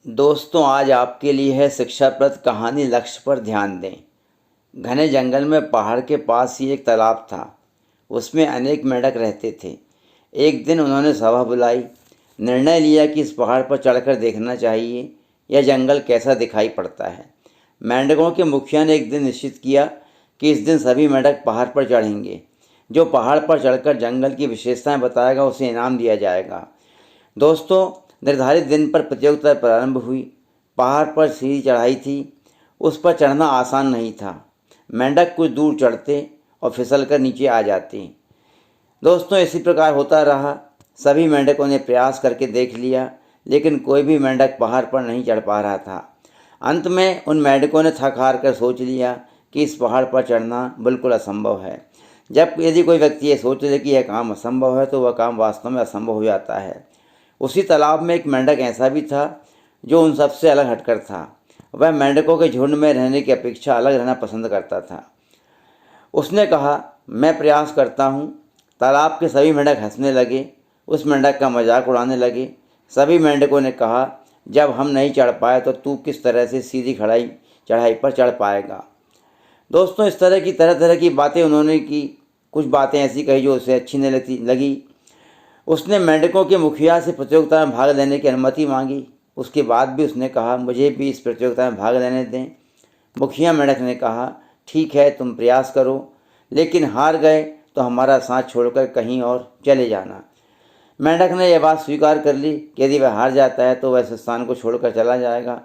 दोस्तों, आज आपके लिए है शिक्षाप्रद कहानी लक्ष्य पर ध्यान दें। घने जंगल में पहाड़ के पास ही एक तालाब था। उसमें अनेक मेंढक रहते थे। एक दिन उन्होंने सभा बुलाई। निर्णय लिया कि इस पहाड़ पर चढ़कर देखना चाहिए यह जंगल कैसा दिखाई पड़ता है। मेंढकों के मुखिया ने एक दिन निश्चित किया कि इस दिन सभी मेंढक पहाड़ पर चढ़ेंगे। जो पहाड़ पर चढ़कर जंगल की विशेषताएं बताएगा उसे इनाम दिया जाएगा। दोस्तों, निर्धारित दिन पर प्रतियोगिता प्रारंभ हुई। पहाड़ पर सीधी चढ़ाई थी। उस पर चढ़ना आसान नहीं था। मेंढक कुछ दूर चढ़ते और फिसलकर नीचे आ जाते। दोस्तों, इसी प्रकार होता रहा। सभी मेंढकों ने प्रयास करके देख लिया, लेकिन कोई भी मेंढक पहाड़ पर नहीं चढ़ पा रहा था। अंत में उन मेंढकों ने थक हार कर सोच लिया कि इस पहाड़ पर चढ़ना बिल्कुल असंभव है। जब यदि कोई व्यक्ति ये सोच ले कि यह काम असंभव है तो वह काम वास्तव में असंभव हो जाता है। उसी तालाब में एक मेंढक ऐसा भी था जो उन सबसे अलग हटकर था। वह मेंढकों के झुंड में रहने की अपेक्षा अलग रहना पसंद करता था। उसने कहा, मैं प्रयास करता हूँ। तालाब के सभी मेंढक हंसने लगे, उस मेंढक का मजाक उड़ाने लगे। सभी मेंढकों ने कहा, जब हम नहीं चढ़ पाए तो तू किस तरह से सीधी चढ़ाई पर चढ़ पाएगा। दोस्तों, इस तरह की तरह तरह की बातें उन्होंने की। कुछ बातें ऐसी कही जो उसे अच्छी नहीं लगी। उसने मेंढकों के मुखिया से प्रतियोगिता में भाग लेने की अनुमति मांगी। उसके बाद भी उसने कहा, मुझे भी इस प्रतियोगिता में भाग लेने दें। मुखिया मेंढक ने कहा, ठीक है, तुम प्रयास करो, लेकिन हार गए तो हमारा साथ छोड़कर कहीं और चले जाना। मेंढक ने यह बात स्वीकार कर ली कि यदि वह हार जाता है तो वह इस स्थान को छोड़कर चला जाएगा।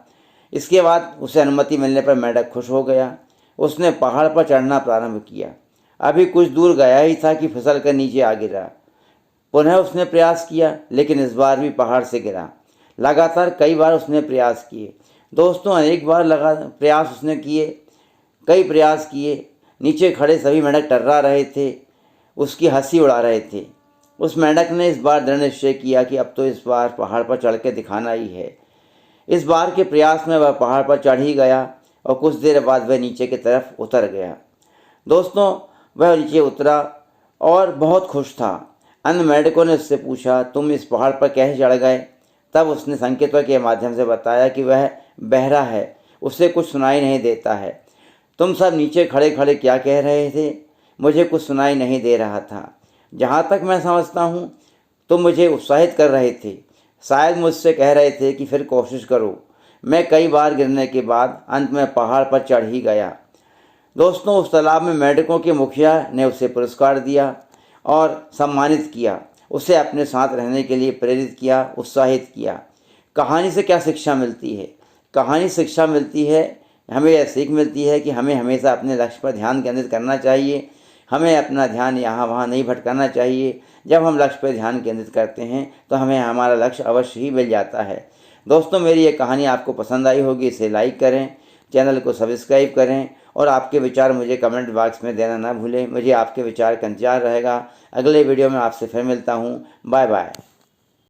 इसके बाद उसे अनुमति मिलने पर मेंढक खुश हो गया। उसने पहाड़ पर चढ़ना प्रारंभ किया। अभी कुछ दूर गया ही था कि फिसल कर नीचे आ गिरा। पुनः उसने प्रयास किया, लेकिन इस बार भी पहाड़ से गिरा। लगातार कई बार उसने प्रयास किए। दोस्तों, अनेक बार प्रयास उसने किए, कई प्रयास किए। नीचे खड़े सभी मेंढक टर्रा रहे थे, उसकी हंसी उड़ा रहे थे। उस मेंढक ने इस बार दृढ़ निश्चय किया कि अब तो इस बार पहाड़ पर चढ़ के दिखाना ही है। इस बार के प्रयास में वह पहाड़ पर चढ़ ही गया और कुछ देर बाद वह नीचे की तरफ उतर गया। दोस्तों, वह नीचे उतरा और बहुत खुश था। अन्य मेंढकों ने उससे पूछा, तुम इस पहाड़ पर कैसे चढ़ गए? तब उसने संकेतों के माध्यम से बताया कि वह बहरा है, उसे कुछ सुनाई नहीं देता है। तुम सब नीचे खड़े खड़े क्या कह रहे थे? मुझे कुछ सुनाई नहीं दे रहा था। जहाँ तक मैं समझता हूँ तुम मुझे उत्साहित कर रहे थे। शायद मुझसे कह रहे थे कि फिर कोशिश करो। मैं कई बार गिरने के बाद अंत में पहाड़ पर चढ़ ही गया। दोस्तों, उस तालाब में मेंढकों के मुखिया ने उसे पुरस्कार दिया और सम्मानित किया। उसे अपने साथ रहने के लिए प्रेरित किया, उत्साहित किया। कहानी से क्या शिक्षा मिलती है? कहानी शिक्षा मिलती है, हमें यह सीख मिलती है कि हमें हमेशा अपने लक्ष्य पर ध्यान केंद्रित करना चाहिए। हमें अपना ध्यान यहाँ वहाँ नहीं भटकाना चाहिए। जब हम लक्ष्य पर ध्यान केंद्रित करते हैं तो हमें हमारा लक्ष्य अवश्य ही मिल जाता है। दोस्तों, मेरी ये कहानी आपको पसंद आई होगी, इसे लाइक करें, चैनल को सब्सक्राइब करें और आपके विचार मुझे कमेंट बॉक्स में देना ना भूलें। मुझे आपके विचार का इंतजार रहेगा। अगले वीडियो में आपसे फिर मिलता हूँ। Bye bye.